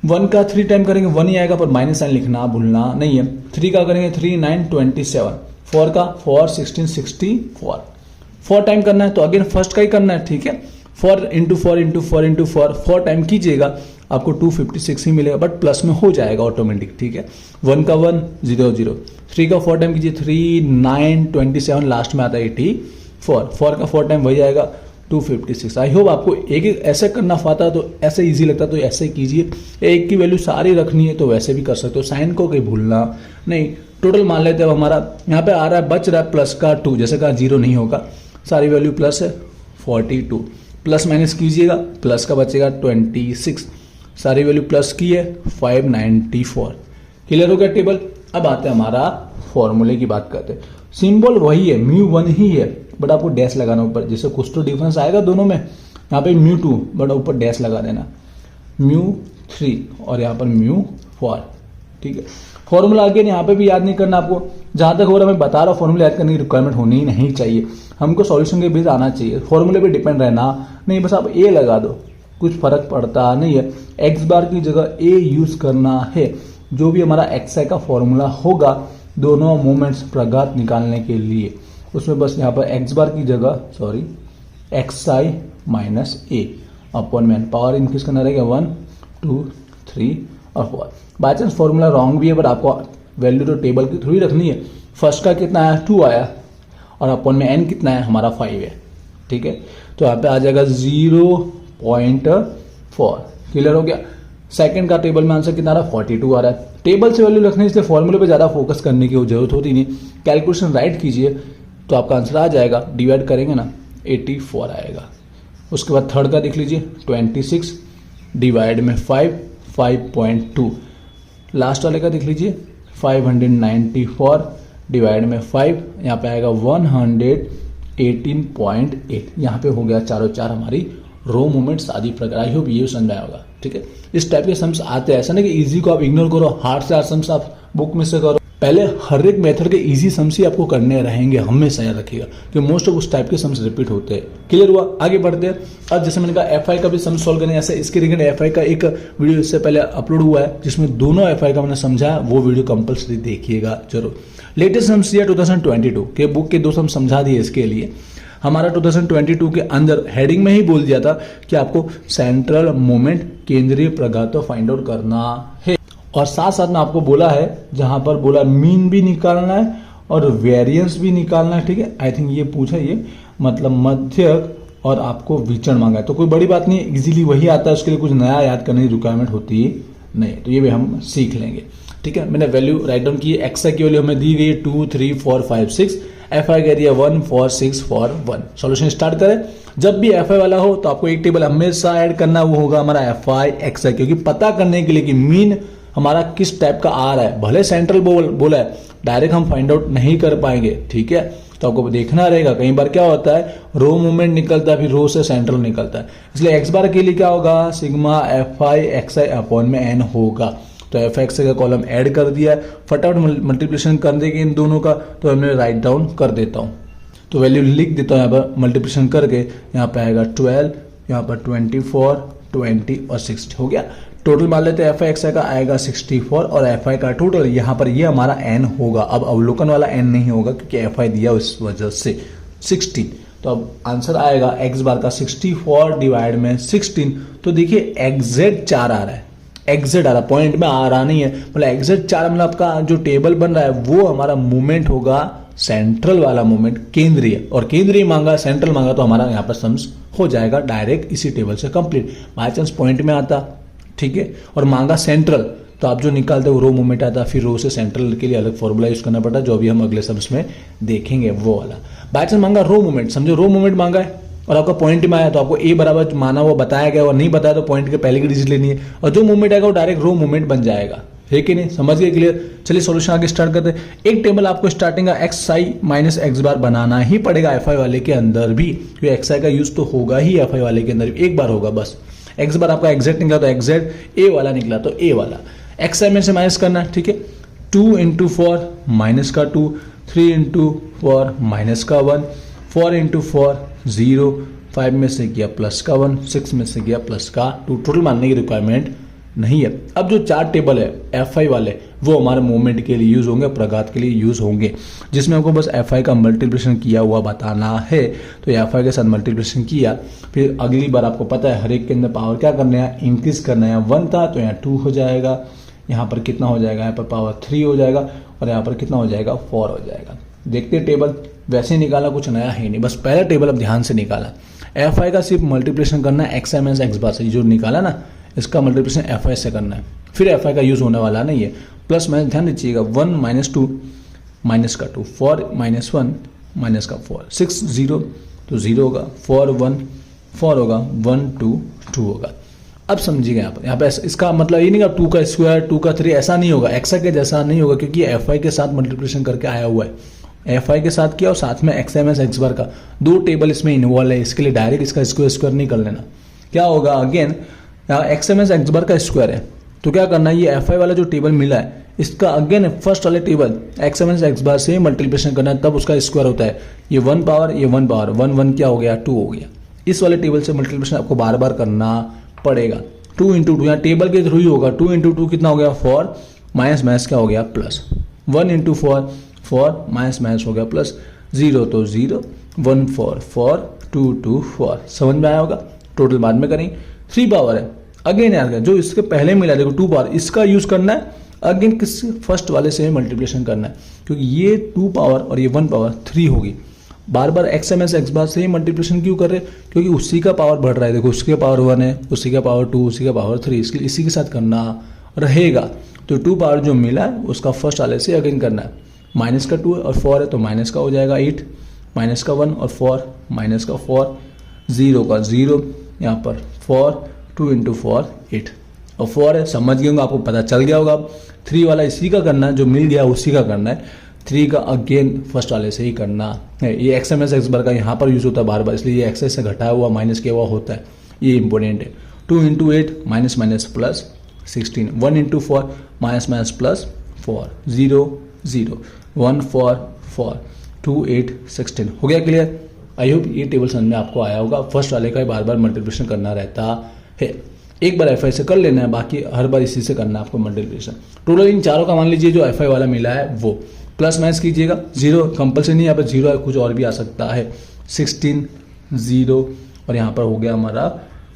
1 का 3 टाइम करेंगे 1 ही आएगा, पर माइनस साइन लिखना भूलना नहीं है। 3 का करेंगे 3 9 27, 4 का 4 16 64, 4 टाइम करना है तो अगेन फर्स्ट का ही करना है, ठीक है। 4 इंटू 4 इंटू 4 इंटू 4 टाइम कीजिएगा, आपको 256 ही मिलेगा, बट प्लस में हो जाएगा ऑटोमेटिक, ठीक है। 1 का 1 0 0, 3 का 4 टाइम कीजिए 3 9 27, लास्ट में आता है 84, 4 का 4 टाइम वही आएगा 256। आई होप आपको एक एक ऐसे करना आता तो ऐसे इजी लगता तो ऐसे कीजिए। एक की वैल्यू सारी रखनी है तो वैसे भी कर सकते हो, साइन को कहीं भूलना नहीं। टोटल मान लेते हैं हमारा यहाँ पे आ रहा है, बच रहा है प्लस का 2, जैसे कहा 0 नहीं होगा, सारी वैल्यू प्लस है 42, प्लस माइनस कीजिएगा, प्लस का बचेगा 26, सारी वैल्यू प्लस की है 594। क्लियर हो गया टेबल। अब आते हैं हमारा फॉर्मूले की बात करते हैं, सिंबल वही है, μ1 ही है, बट आपको डैश लगाना ऊपर, जैसे कुछ तो डिफरेंस आएगा दोनों में, यहाँ पे μ2 बट ऊपर डैश लगा देना, μ3 और यहाँ पर μ4, ठीक है। फॉर्मूला अगेन यहाँ पे भी याद नहीं करना आपको, जहां तक हो रहा मैं बता रहा हूँ, फॉर्मूला याद करने की रिक्वायरमेंट होनी ही नहीं चाहिए, हमको सॉल्यूशन के बेस आना चाहिए, फॉर्मूले पे डिपेंड रहना नहीं, बस आप ए लगा दो, कुछ फर्क पड़ता नहीं है। एक्स बार की जगह ए यूज करना है, जो भी हमारा एक्स आई का फॉर्मूला होगा दोनों मोमेंट्स प्रघात निकालने के लिए, उसमें बस यहाँ पर एक्स बार की जगह एक्स आई माइनस ए अपॉन में पावर इंक्रीज करना रहेगा 1 2 3 और 4। बाई चांस फॉर्मूला रॉन्ग भी है, बट आपको वैल्यू तो टेबल की थ्रू ही रखनी है। फर्स्ट का कितना आया 2 आया, और अपॉन में एन कितना है हमारा 5 है, ठीक है। तो यहाँ पे आ जाएगा 0.4, क्लियर हो गया। सेकंड का टेबल में आंसर कितना आ रहा है 42 आ रहा है। टेबल से वैल्यू रखने इसलिए फॉर्मूले पे ज़्यादा फोकस करने की जरूरत होती नहीं, कैलकुलेशन राइट कीजिए तो आपका आंसर आ जाएगा, डिवाइड करेंगे ना 84 आएगा। उसके बाद थर्ड का देख लीजिए 26 डिवाइड में 5.2, लास्ट वाले का देख लीजिए 594 डिवाइड में 5, यहाँ पे आएगा 118.8, यहाँ पे हो गया चारों चार हमारी रो मूवमेंट्स आदि प्रकार। आई होप ये समझ आया होगा, ठीक है। इस टाइप के सम्स आते हैं, ऐसा नहीं कि इजी को आप इग्नोर करो, हार्ड से हार्ड सम्स आप बुक में से करो, पहले हर एक मेथड के इजी सम्स ही आपको करने रहेंगे, हमेशा याद रखिएगा कि मोस्ट ऑफ उस टाइप के सम्स रिपीट होते हैं। क्लियर हुआ, आगे बढ़ते हैं। अब जैसे मैंने कहा एफआई का भी सम सॉल्व करने, ऐसे इसके रिलेटेड एफआई का एक वीडियो इससे पहले अपलोड हुआ है जिसमें दोनों एफआई का मैंने समझाया, वो वीडियो कंपल्सरी देखिएगा जरूर। लेटेस्ट सम्स दिया 2022 के बुक के 2 सम समझा दिए। इसके लिए हमारा 2022 के अंदर हेडिंग में ही बोल दिया था कि आपको सेंट्रल मोमेंट केंद्रीय प्रघात फाइंड आउट करना है, और साथ साथ में आपको बोला है, जहां पर बोला मीन भी निकालना है और वेरिएंस भी निकालना है, ठीक है। आई थिंक ये पूछा, ये मतलब मध्यक और आपको विचरण मांगा है, तो कोई बड़ी बात नहीं है, इजीली वही आता है, उसके लिए कुछ नया याद करने की रिक्वायरमेंट होती नहीं, तो ये भी हम सीख लेंगे, ठीक है। मैंने वैल्यू राइट डाउन की है, एक्स की वैल्यू हमें दी गई है 2 3 4 5 6, एफ आई कह दिया 1 4 6 4 1। सॉल्यूशन स्टार्ट करें। जब भी एफ आई वाला हो तो आपको एक टेबल हमेशा ऐड करना, वो होगा हमारा एफ आई एक्स आई, क्योंकि पता करने के लिए कि मीन हमारा किस टाइप का आ रहा है, भले सेंट्रल बोला है, डायरेक्ट हम फाइंड आउट नहीं कर पाएंगे, ठीक है। तो आपको देखना रहेगा, कई बार क्या होता है रो मूवमेंट निकलता है, फिर रो से सेंट्रल निकलता है, इसलिए एक्स बार के लिए क्या होगा sigma F I x I upon में एन होगा। तो एफ एक्स का कॉलम ऐड कर दिया है, फटाफट मल्टीप्लिकेशन कर देंगे इन दोनों का, तो मैं राइट डाउन कर देता हूँ, तो वैल्यू लिख देता हूँ यहाँ पर मल्टीप्लिकेशन करके, यहाँ पे आएगा 12, यहाँ पर 24 20 और 60 हो गया। टोटल मान लेते हैं एफ आई एक्स आई का आएगा 64 और एफ आई का टोटल यहाँ पर ये हमारा एन होगा। अब अवलोकन वाला एन नहीं होगा क्योंकि एफ आई दिया उस वजह से 16, तो अब आंसर आएगा एक्स बार का 64 डिवाइड में 16। तो देखिए एग्जैक्ट 4 आ रहा है, एग्जैक्ट आ रहा, पॉइंट में आ रहा नहीं है, मतलब एग्जैक्ट 4 मतलब आपका जो टेबल बन रहा है वो हमारा मूवमेंट होगा सेंट्रल वाला मूवमेंट, केंद्रीय, और केंद्रीय मांगा सेंट्रल मांगा, तो हमारा यहाँ पर सम्स हो जाएगा डायरेक्ट इसी टेबल से कंप्लीट। बाय चांस पॉइंट में आता, ठीक है, और मांगा सेंट्रल, तो आप जो निकालते हो रो मूवमेंट आता, फिर रो से सेंट्रल के लिए अलग फॉर्मूला यूज करना पड़ता है, जो अभी हम अगले सम्स में देखेंगे वो वाला। बाय चांस मांगा रो मूवमेंट, समझो रो मूवमेंट मांगा है और आपका पॉइंट में आया, तो आपको ए बराबर माना हुआ बताया गया, और नहीं बताया तो पॉइंट के पहले की डिजिट लेनी है, और जो मूवमेंट आएगा वो डायरेक्ट रो मूवमेंट बन जाएगा, है कि नहीं, समझ गए, क्लियर। चलिए सॉल्यूशन आगे स्टार्ट करते हैं। एक टेबल आपको स्टार्टिंग का एक्स आई माइनस एक्स बार बनाना ही पड़ेगा एफ आई वाले के अंदर भी, क्योंकि एक्स आई का यूज तो होगा ही एफ आई वाले के अंदर भी, एक बार होगा बस। एक्स बार आपका एग्जैक्ट निकला तो एग्जैक्ट, ए वाला निकला तो ए वाला, एक्स आई में से माइनस करना, ठीक है। 2 इंटू 4 माइनस का 2, 3 इंटू 4 माइनस का 1, 4 इंटू 4 0, 5 में से किया प्लस का 1, 6 में से किया प्लस का 2, टोटल मानने की रिक्वायरमेंट नहीं है। अब जो 4 टेबल है एफ आई वाले वो हमारे मूवमेंट के लिए यूज होंगे, प्रघात के लिए यूज होंगे, जिसमें हमको बस एफ आई का मल्टीप्लिकेशन किया हुआ बताना है। तो एफ आई के साथ मल्टीप्लिकेशन किया, फिर अगली बार आपको पता है हर एक के अंदर पावर क्या करना है, इंक्रीज करना है। 1 था तो यहाँ 2 हो जाएगा, यहाँ पर कितना हो जाएगा, यहाँ पर पावर 3 हो जाएगा, और यहाँ पर कितना हो जाएगा 4 हो जाएगा। देखते टेबल वैसे निकाला, कुछ नया है नहीं, बस पहला टेबल अब ध्यान से निकाला। एफ आई का सिर्फ मल्टीप्लिकेशन करना है एक्स आई माइनस एक्स बार से, जो निकाला ना इसका मल्टीप्लिकेशन एफ आई से करना है, फिर एफ आई का यूज होने वाला नहीं है। प्लस माइनस ध्यान दीजिएगा, 1 माइनस 2 माइनस का 2, 4 माइनस 1 माइनस का 4, 6 0 तो 0 होगा, 4 1 4 होगा, 1 2 2 होगा। अब समझिएगा यहाँ पे इसका मतलब ये नहीं कि 2 का स्क्वायर 2 का 3 ऐसा नहीं होगा, एक्सा के जैसा नहीं होगा, क्योंकि एफ आई के साथ मल्टीप्लिकेशन करके आया हुआ है, एफ आई के साथ किया और साथ में x M S X bar का 2 टेबल इसमें इन्वॉल्व है, इसके लिए डायरेक्ट इसका स्क्वायर नहीं कर लेना। क्या होगा again, X M S X bar का स्क्वायर है तो क्या करना है, ये एफ आई वाला जो टेबल मिला है इसका अगेन फर्स्ट वाले table X M S X bar से मल्टीप्लिकेशन करना है, तब उसका स्क्वायर होता है। ये 1 पावर ये 1 पावर 1 1 क्या हो गया 2 हो गया। इस वाले टेबल से मल्टीप्लिकेशन आपको बार बार करना पड़ेगा। 2 इंटू 2 यहाँ टेबल के थ्रू ही होगा, 2 इंटू 2 कितना हो गया 4 माइनस माइनस क्या हो गया प्लस, 1 इंटू 4 4 माइनस माइनस हो गया प्लस, 0 तो 0 1 4 4 2 2 4। समझ में आया होगा, टोटल बाद में करेंगे। 3 पावर है अगेन यार जो इसके पहले मिला देखो 2 पावर, इसका यूज करना है अगेन किस फर्स्ट वाले से मल्टीप्लिकेशन करना है, क्योंकि ये 2 पावर और ये 1 पावर 3 होगी। बार बार x M S X bar से ही मल्टीप्लिकेशन क्यों कर रहे हैं, क्योंकि उसी का पावर बढ़ रहा है। देखो उसके पावर 1 है, उसी का पावर 2, उसी का पावर 3, इसलिए इसी के साथ करना रहेगा। तो 2 पावर जो मिला है उसका फर्स्ट वाले से अगेन करना है। माइनस का 2 है और 4 है तो माइनस का हो जाएगा 8, माइनस का 1 और 4 माइनस का 4, 0 का 0 यहाँ पर 4 2 इंटू 4 8 और 4 है। समझ गए होंगे, आपको पता चल गया होगा। 3 वाला इसी का करना है, जो मिल गया उसी का करना है। 3 का अगेन फर्स्ट वाले से ही करना है। ये x M S X bar का यहाँ पर यूज होता है बार बार, इसलिए ये एक्स से घटाया हुआ माइनस किया हुआ होता है, ये इंपॉर्टेंट है। 2 into 8 minus minus plus 16, 1 into 4 minus minus plus 4, 0 0 1 4 4 2 8 16। हो गया क्लियर? आई होप ये टेबल समझ में आपको आया होगा। फर्स्ट वाले का ही बार बार मल्टीप्लिकेशन करना रहता है। एक बार एफ आई से कर लेना है, बाकी हर बार इसी से करना है आपको मल्टीप्लिकेशन। टोटल इन चारों का मान लीजिए जो एफ आई वाला मिला है वो प्लस माइनस कीजिएगा। 0 कंपल्सरी नहीं, यहाँ पर 0 है, कुछ और भी आ सकता है। 16 0 और यहाँ पर हो गया हमारा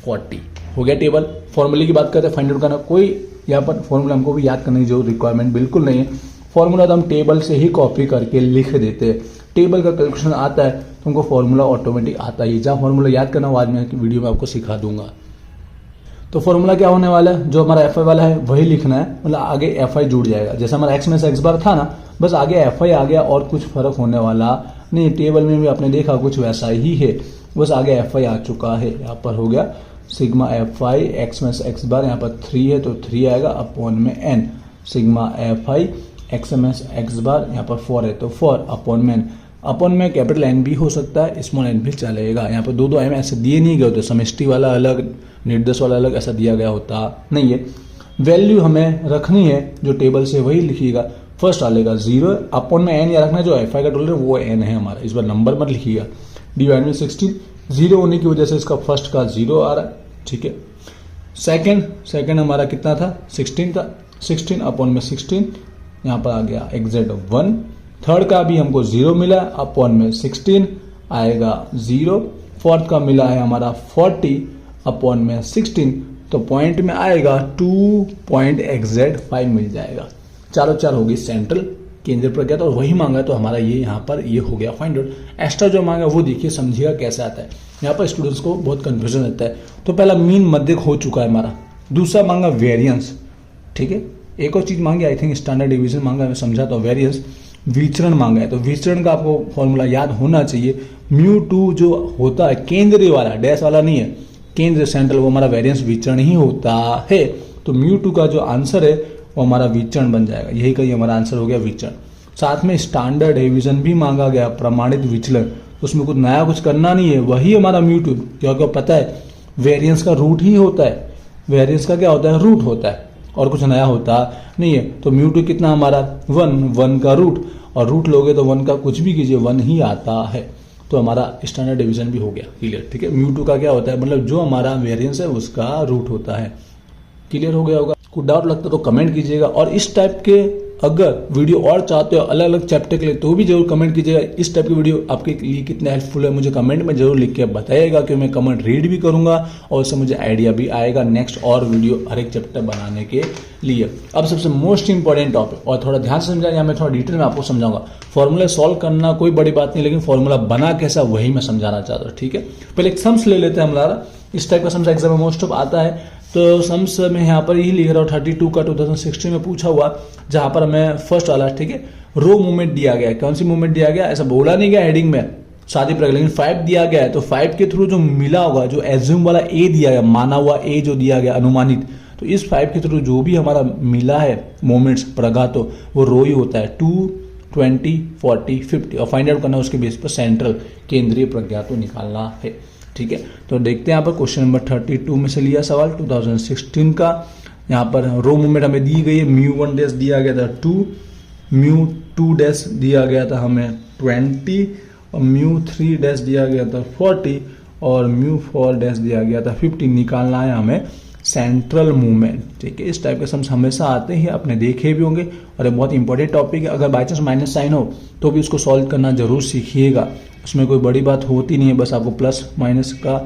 40। हो गया टेबल। फॉर्मूले की बात करते हैं, फाइंड आउट करना। कोई यहाँ पर फॉर्मूला हमको भी याद करने की जो रिक्वायरमेंट बिल्कुल नहीं है। फॉर्मूला तो हम टेबल से ही कॉपी करके लिख देते हैं। टेबल का कैलकुलेशन आता है तो हमको फॉर्मूला ऑटोमेटिक आता ही है। जहाँ फॉर्मूला याद करना वो आज मैं वीडियो में आपको सिखा दूंगा। तो फॉर्मूला क्या होने वाला है, जो हमारा एफ आई वाला है वही लिखना है, मतलब आगे एफ आई जुड़ जाएगा। जैसे हमारा एक्स में से एक्स बार था ना, बस आगे एफ आई आ गया और कुछ फर्क होने वाला नहीं। टेबल में भी आपने देखा कुछ वैसा ही है, बस आगे एफ आई आ चुका है। यहाँ पर हो गया सिग्मा एफ आई एक्स में से एक्स बार, यहाँ पर 3 है तो 3 आएगा अपॉन में N. Sigma F I X में से एक्स बार, यहाँ पर 4 है तो 4 अपॉन में एन। अपॉन में कैपिटल एन भी हो सकता है, स्मॉल एन भी चलेगा। यहाँ पर दो एम ऐसे दिए नहीं गए होते, समष्टि वाला अलग निर्देश वाला अलग ऐसा दिया गया होता नहीं है। वैल्यू हमें रखनी है जो टेबल से वही लिखिएगा। फर्स्ट वाले का 0 अपॉन में एन या रखना है, जो एफ आई का टोटल है वो एन है हमारा। इस बार नंबर मत लिखिएगा। डिवाइड में 16, 0 होने की वजह से इसका फर्स्ट का 0 आ रहा है, ठीक है। सेकंड हमारा कितना था 16 था, 16 अपॉन में 16 यहाँ पर आ गया एग्जैक्ट 1। थर्ड का भी हमको 0 मिला अपॉन में 16 आएगा 0। फोर्थ का मिला है हमारा 40 अपॉन में 16, तो पॉइंट में आएगा 2.5 मिल जाएगा। चारों चार होगी सेंट्रल केंद्र पर गया, तो वही मांगा तो हमारा ये यहाँ पर ये हो गया फाइंड आउट। एक्स्ट्रा जो मांगा वो देखिए समझिएगा कैसे आता है। यहाँ पर स्टूडेंट्स को बहुत कंफ्यूजन रहता है। तो पहला मीन मध्यक हो चुका है हमारा, दूसरा मांगा वेरिएंस, ठीक है। एक और चीज मांगी आई थिंक स्टैंडर्ड डिवीजन मांगा, मैं समझाता हूँ। वेरिएंस विचरण मांगा है, तो विचरण का आपको फॉर्मूला याद होना चाहिए। μ2 जो होता है केंद्रीय वाला, डैश वाला नहीं है, केंद्र सेंट्रल, वो हमारा वेरिएंस विचरण ही होता है। तो μ2 का जो आंसर है वो हमारा विचरण बन जाएगा। यही कहीं हमारा आंसर हो गया विचरण। साथ में स्टैंडर्ड डिवीजन भी मांगा गया, प्रमाणित विचलन, उसमें कुछ नया कुछ करना नहीं है, वही हमारा μ2, क्योंकि पता है वेरिएंस का रूट ही होता है। वेरिएंस का क्या होता है, रूट होता है, और कुछ नया होता नहीं है। तो μ2 कितना हमारा 1 का रूट, और रूट लोगे तो 1 का कुछ भी कीजिए 1 ही आता है। तो हमारा स्टैंडर्ड डिवीजन भी हो गया क्लियर, ठीक है। μ2 का क्या होता है, मतलब जो हमारा वेरिएंस है उसका रूट होता है। क्लियर हो गया होगा? कुछ डाउट लगता तो कमेंट कीजिएगा, और इस टाइप के अगर वीडियो और चाहते हो अलग अलग चैप्टर के लिए तो भी जरूर कमेंट कीजिएगा। इस टाइप की वीडियो आपके लिए कितना हेल्पफुल है मुझे कमेंट में जरूर लिख के बताइएगा, क्योंकि मैं कमेंट रीड भी करूंगा और उससे मुझे आइडिया भी आएगा नेक्स्ट और वीडियो हर एक चैप्टर बनाने के लिए। अब सबसे मोस्ट इंपॉर्टेंट टॉपिक, और थोड़ा ध्यान से समझा, या मैं थोड़ा डिटेल में आपको समझाऊंगा। फॉर्मूला सॉल्व करना कोई बड़ी बात नहीं, लेकिन फॉर्मूला बना कैसा वही मैं समझाना चाहता हूँ, ठीक है। पहले एक सम्स ले लेते हैं हमारा। इस टाइप का सम्स एग्जाम में मोस्ट ऑफ आता है, तो सम्स में यहाँ पर यही लिख रहा हूँ 32 का 2016 में पूछा हुआ, जहां पर हमें फर्स्ट वाला, ठीक है, रो मूवमेंट दिया गया है। कौन सी मूवमेंट दिया गया, ऐसा बोला नहीं गया हेडिंग में, शादी पर, लेकिन 5 दिया गया है तो 5 के थ्रू जो मिला होगा, जो एज्यूम वाला ए दिया गया, माना हुआ ए जो दिया गया अनुमानित, तो इस 5 के थ्रू जो भी हमारा मिला है मोमेंट्स प्रघातों, वो रो ही होता है 2, 20, 40, 50 और फाइंड आउट करना उसके बेस पर सेंट्रल केंद्रीय प्रज्ञातों निकालना है। ठीक है, तो देखते हैं यहाँ पर क्वेश्चन नंबर 32 में से लिया सवाल 2016 का। यहाँ पर रो मूवमेंट हमें दी गई है, μ1 डैश दिया गया था 2, μ2 डैश दिया गया था हमें 20 और μ3 डैश दिया गया था 40 और μ4 डैश दिया गया था 50। निकालना है हमें सेंट्रल मूवमेंट। ठीक है, इस टाइप के सम्स हमेशा आते हैं, आपने देखे भी होंगे और ये बहुत इंपॉर्टेंट टॉपिक है। अगर बाई चांस माइनस साइन हो तो भी उसको सॉल्व करना जरूर सीखिएगा, उसमें कोई बड़ी बात होती नहीं है, बस आपको प्लस माइनस का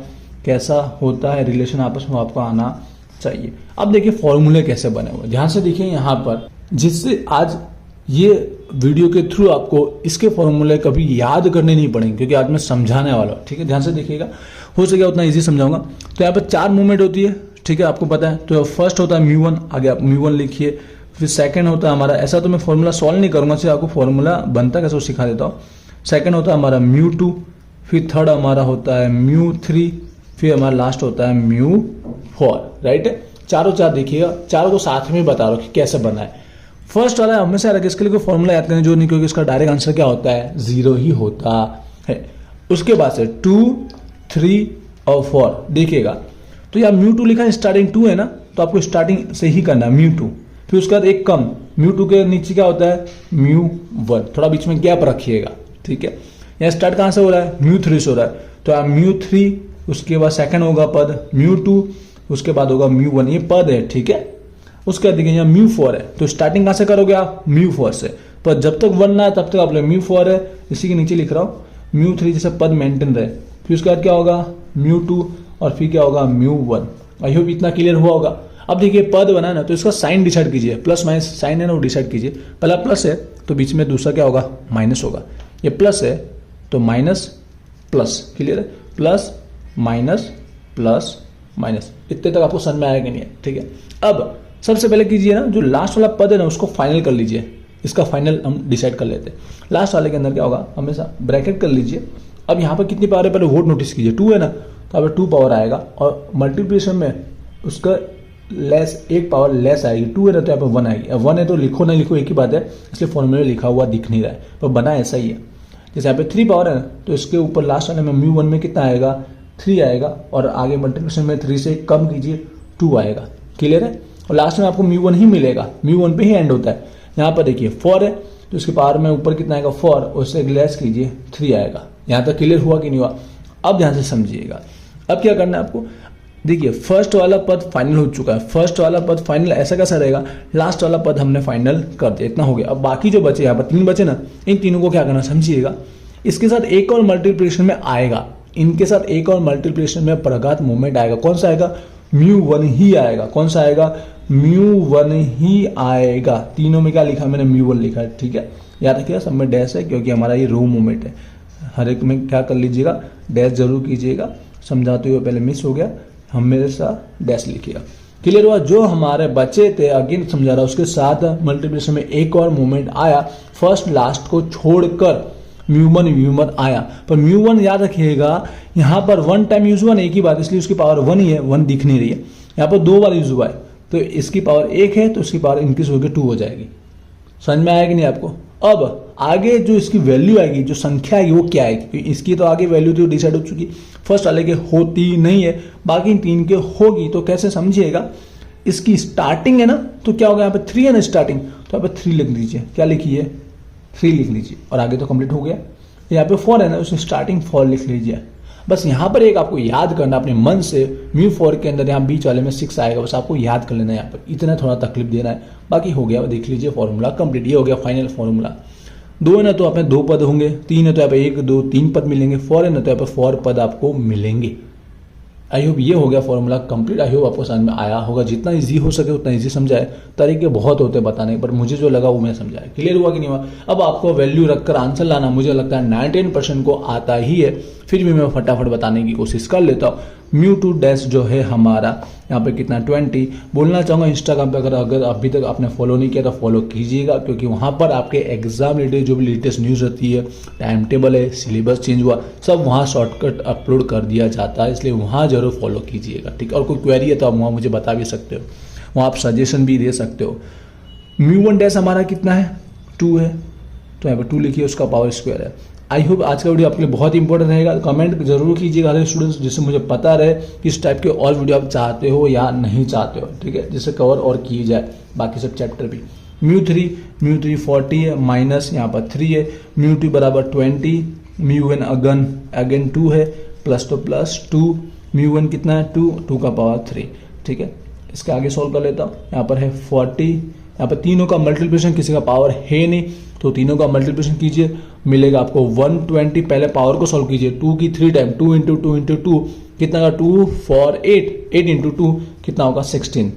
कैसा होता है रिलेशन आपस में आपको आना चाहिए। अब देखिए फॉर्मूले कैसे बने हुए, ध्यान से देखिए यहाँ पर, जिससे आज ये वीडियो के थ्रू आपको इसके फॉर्मूले कभी याद करने नहीं पड़ेंगे, क्योंकि आज मैं समझाने वाला हूँ। ठीक है, ध्यान से देखिएगा, हो सके उतना इजी समझाऊंगा। तो यहाँ पर 4 मूवमेंट होती है, ठीक है, आपको पता है। तो फर्स्ट होता है μ1, आगे आप μ1 लिखिए, फिर सेकंड होता है हमारा, ऐसा तो मैं फॉर्मूला सॉल्व नहीं करूंगा, सिर्फ आपको फॉर्मूला बनता कैसे वो सिखा देता हूँ। सेकंड होता है हमारा μ2, फिर थर्ड हमारा होता है μ3, फिर हमारा लास्ट होता है μ4। राइट, चारों चार देखिएगा, चारों को साथ में बता रहा हूँ कि कैसे बना है। फर्स्ट वाला हमेशा याद रखिए, इसके लिए कोई फॉर्मूला याद करने जो नहीं, क्योंकि इसका डायरेक्ट आंसर क्या होता है, 0 ही होता है। उसके बाद से 2, 3 और 4 देखिएगा, तो यहाँ μ2 लिखा है, स्टार्टिंग 2 है ना, तो आपको स्टार्टिंग से ही करना है μ2, फिर उसके बाद एक कम, μ2 के नीचे क्या होता है μ1, थोड़ा बीच में गैप रखिएगा। ठीक है, यहाँ स्टार्ट कहाँ से हो रहा है, μ3 से हो रहा है, तो यहाँ μ3, उसके बाद सेकंड होगा पद μ2, उसके बाद होगा μ1, ये पद है। ठीक है, उसके बाद देखिए यहाँ μ4 है, तो स्टार्टिंग कहाँ से करोगे आप, μ4 से, पर जब तक 1 ना है तब तक आप लोग μ4 है, इसी के नीचे लिख रहा हूँ μ3 जैसे पद मेंटेन रहे, फिर उसके बाद क्या होगा μ2 और फिर क्या होगा μ1। आई होप इतना क्लियर हुआ होगा। अब देखिए पद बना ना, तो इसका साइन डिसाइड कीजिए, प्लस माइनस साइन है ना वो डिसाइड कीजिए। पहला प्लस है तो बीच में दूसरा क्या होगा, माइनस होगा। ये प्लस है तो माइनस प्लस, क्लियर है, प्लस माइनस प्लस माइनस, इतने तक आपको समझ में आएगा नहीं है। ठीक है, अब सबसे पहले कीजिए ना, जो लास्ट वाला पद है ना उसको फाइनल कर लीजिए, इसका फाइनल हम डिसाइड कर लेते हैं। लास्ट वाले के अंदर क्या होगा, हमेशा ब्रैकेट कर लीजिए। अब यहाँ पर कितनी पावर है पहले वोट नोटिस कीजिए, 2 है ना, तो अब 2 पावर आएगा, और मल्टीप्लिकेशन में उसका लेस एक पावर लेस आएगी, 2 है ना तो यहाँ पर 1 आएगी। अब 1 है तो लिखो नहीं लिखो एक ही बात है, इसलिए फॉर्मूले लिखा हुआ दिख नहीं रहा है, पर बना ऐसा ही है। जैसे यहाँ पे 3 पावर है ना, तो इसके ऊपर लास्ट वाले में μ1 में कितना आएगा, 3 आएगा, और आगे मल्टीप्लिकेशन में 3 से कम कीजिए 2 आएगा। क्लियर है, और लास्ट में आपको μ1 ही मिलेगा, μ1 पे ही एंड होता है। यहाँ पर देखिए 4 है तो इसके पावर में ऊपर कितना आएगा 4, उससे लेस कीजिए 3 आएगा। यहाँ तक क्लियर हुआ कि नहीं हुआ, अब ध्यान से समझिएगा। अब क्या करना है आपको, देखिए फर्स्ट वाला पद फाइनल हो चुका है, फर्स्ट वाला पद फाइनल ऐसा कैसा रहेगा, लास्ट वाला पद हमने फाइनल कर दिया, इतना हो गया। अब बाकी जो बचे यहाँ पर 3 बचे ना, इन तीनों को क्या करना समझिएगा, इसके साथ एक और मल्टीप्लिकेशन में आएगा, इनके साथ एक और मल्टीप्लिकेशन में प्रघात मूवमेंट आएगा। कौन सा आएगा, μ1 ही आएगा। कौन सा आएगा, μ1 ही आएगा। तीनों में क्या लिखा मैंने, μ1 लिखा है। ठीक है, याद रखिएगा सब में डैश है, क्योंकि हमारा ये रो मूवमेंट है। हर एक में क्या कर लीजिएगा, डैश जरूर कीजिएगा, समझाते हुए पहले मिस हो गया, हमेशा डैश लिखिएगा। क्लियर हुआ। जो हमारे बचे थे अगेन समझा रहा, उसके साथ मल्टीप्लिकेशन में एक और मूवमेंट आया, फर्स्ट लास्ट को छोड़कर μ1 आया, पर μ1 याद रखिएगा यहाँ पर 1 टाइम यूज हुआ, एक ही बात, इसलिए उसकी पावर 1 ही है, 1 दिख नहीं रही है। यहाँ पर 2 बार यूज हुआ है, तो इसकी पावर 1 है, तो इसकी पावर इंक्रीज होकर 2 हो जाएगी। समझ में आएगी नहीं आपको। अब आगे जो इसकी वैल्यू आएगी, जो संख्या आएगी वो क्या आएगी, इसकी तो आगे वैल्यू तो डिसाइड हो चुकी, फर्स्ट वाले के होती नहीं है, बाकी 3 के होगी। तो कैसे समझिएगा, इसकी स्टार्टिंग है ना, तो क्या होगा, यहाँ पे 3 है ना स्टार्टिंग, तो यहाँ पे 3 लिख लीजिए। क्या लिखिए, 3 लिख लीजिए, और आगे तो कंप्लीट हो गया। यहाँ पे 4 है ना, उसमें स्टार्टिंग 4 लिख लीजिए। बस यहाँ पर एक आपको याद करना अपने मन से, μ4 के अंदर यहाँ बीच वाले में 6 आएगा, बस आपको याद कर लेना है। यहाँ पर इतना थोड़ा तकलीफ देना है, बाकी हो गया, देख लीजिए फॉर्मूला कंप्लीट। ये हो गया फाइनल फॉर्मूला। 2 है ना तो यहाँ पे 2 पद होंगे, 3 है तो यहाँ पे 1 2 3 पद मिलेंगे, 4 है ना तो यहाँ पे 4 पद आपको मिलेंगे। आई होप ये हो गया फॉर्मूला कंप्लीट। आई होप आपको समझ में आया होगा, जितना इजी हो सके उतना इजी समझाए, तरीके बहुत होते बताने, पर मुझे जो लगा वो मैं समझाया। क्लियर हुआ कि नहीं हुआ। अब आपको वैल्यू रखकर आंसर लाना मुझे लगता है 99% को आता ही है, फिर भी मैं फटाफट बताने की कोशिश कर लेता हूँ। म्यू टू डैश जो है हमारा यहाँ पे कितना 20। बोलना चाहूँगा इंस्टाग्राम पे अगर अभी तक आपने फॉलो नहीं किया तो फॉलो कीजिएगा, क्योंकि वहाँ पर आपके एग्जाम रिलेटेड जो भी लेटेस्ट न्यूज़ रहती है, टाइम टेबल है, सिलेबस चेंज हुआ, सब वहाँ शॉर्टकट अपलोड कर दिया जाता है, इसलिए वहाँ जरूर फॉलो कीजिएगा, ठीक है। और कोई क्वेरी है तो आप वहाँ मुझे बता भी सकते हो, वहाँ आप सजेशन भी दे सकते हो। म्यू वन डैश हमारा कितना है 2 है, तो यहाँ पर 2 लिखिए, उसका पावर स्क्वायर है। आई होप आज का वीडियो आपके लिए बहुत इंपॉर्टेंट रहेगा। कमेंट जरूर कीजिएगा हर स्टूडेंट्स, जिससे मुझे पता रहे किस टाइप के और वीडियो आप चाहते हो या नहीं चाहते हो, ठीक है, जिससे कवर और की जाए बाकी सब चैप्टर भी। म्यू थ्री 40 है, माइनस यहाँ पर 3 है, म्यू टू बराबर 20, म्यू एन अगेन 2 है, प्लस तो प्लस 2, म्यू वन कितना है 2 का पावर 3, ठीक है। इसके आगे सॉल्व कर लेता हूँ। यहाँ पर है 40, यहाँ पर तीनों का मल्टीप्लिकेशन, किसी का पावर है नहीं तो तीनों का मल्टीप्लिकेशन कीजिए, मिलेगा आपको 120। पहले पावर को सॉल्व कीजिए, 2 की 3 टाइम, 2 इंटू 2 इंटू 2 कितना का 2 4 8 इंटू 2 कितना होगा 16,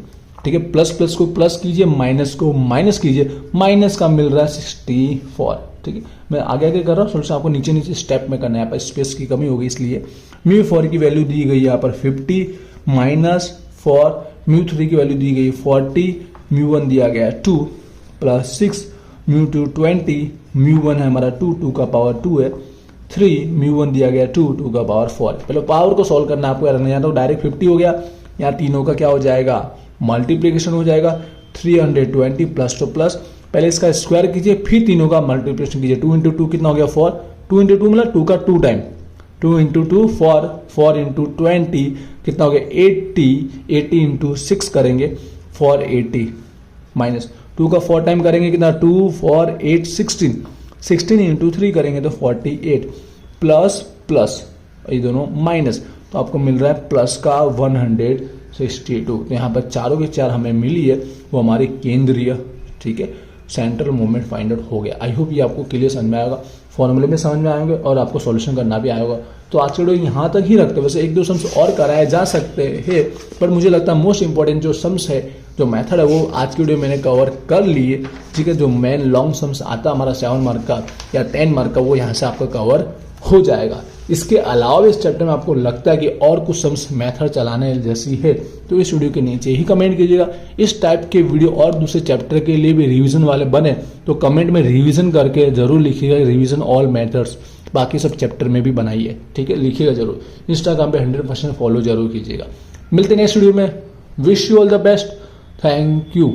ठीक है। प्लस प्लस को प्लस कीजिए, माइनस को माइनस कीजिए, माइनस का मिल रहा है 64, ठीक है। मैं आगे आगे कर रहा हूँ, सोल्यूशन आपको नीचे नीचे स्टेप में करना है, यहाँ पर स्पेस की कमी होगी इसलिए। म्यू 4 की वैल्यू दी गई है यहाँ पर 50 माइनस 4, म्यू 3 की वैल्यू दी गई 40, म्यू 1 दिया गया 2 प्लस 6, म्यू 2 20, म्यू 1 है हमारा 2 का पावर 2 है, 3 म्यू 1 दिया गया 2 का पावर 4। पहले पावर को सॉल्व करना है आपको, यहाँ तो डायरेक्ट 50 हो गया, यहाँ तीनों का क्या हो जाएगा मल्टीप्लीकेशन हो जाएगा, 320 प्लस तो प्लस, पहले इसका स्क्वायर कीजिए फिर तीनों का मल्टीप्लीकेशन कीजिए, 2 इंटू 2 कितना हो गया 4, 2 इंटू 2 मतलब 2 का 2 टाइम, 2 इंटू 2 4 इंटू 20 कितना हो गया 80 इंटू 6 करेंगे 480 माइनस 2 का 4 टाइम करेंगे कितना 2 4 8 16 इंटू 3 करेंगे तो 48 प्लस प्लस ये दोनों माइनस, तो आपको मिल रहा है प्लस का 162। तो यहाँ पर चारों के चार हमें मिली है, वो हमारी केंद्रीय, ठीक है, सेंट्रल मूवमेंट फाइंड आउट हो गया। आई होप ये आपको क्लियर समझ में आएगा, फॉर्मूले में समझ में आएंगे और आपको सॉल्यूशन करना भी आएगा। तो आज के वीडियो यहाँ तक ही रखते हैं, वैसे 1-2 सम्स और कराए जा सकते हैं, पर मुझे लगता है मोस्ट इंपॉर्टेंट जो सम्स है, जो मेथड है, वो आज की वीडियो मैंने कवर कर लिए, ठीक है। जो मेन लॉन्ग सम्स आता है हमारा 7 मार्क का या 10 मार्क का, वो यहाँ से आपका कवर हो जाएगा। इसके अलावा इस चैप्टर में आपको लगता है कि और कुछ सम्स मेथड चलाने जैसी है तो इस वीडियो के नीचे ही कमेंट कीजिएगा। इस टाइप के वीडियो और दूसरे चैप्टर के लिए भी रिवीजन वाले बने तो कमेंट में रिवीजन करके जरूर लिखिएगा, रिवीजन ऑल मेथड्स, बाकी सब चैप्टर में भी बनाइए, ठीक है, लिखिएगा जरूर। इंस्टाग्राम पे 100% फॉलो जरूर कीजिएगा। मिलते हैं नेक्स्ट वीडियो में, wish you all the best, thank you.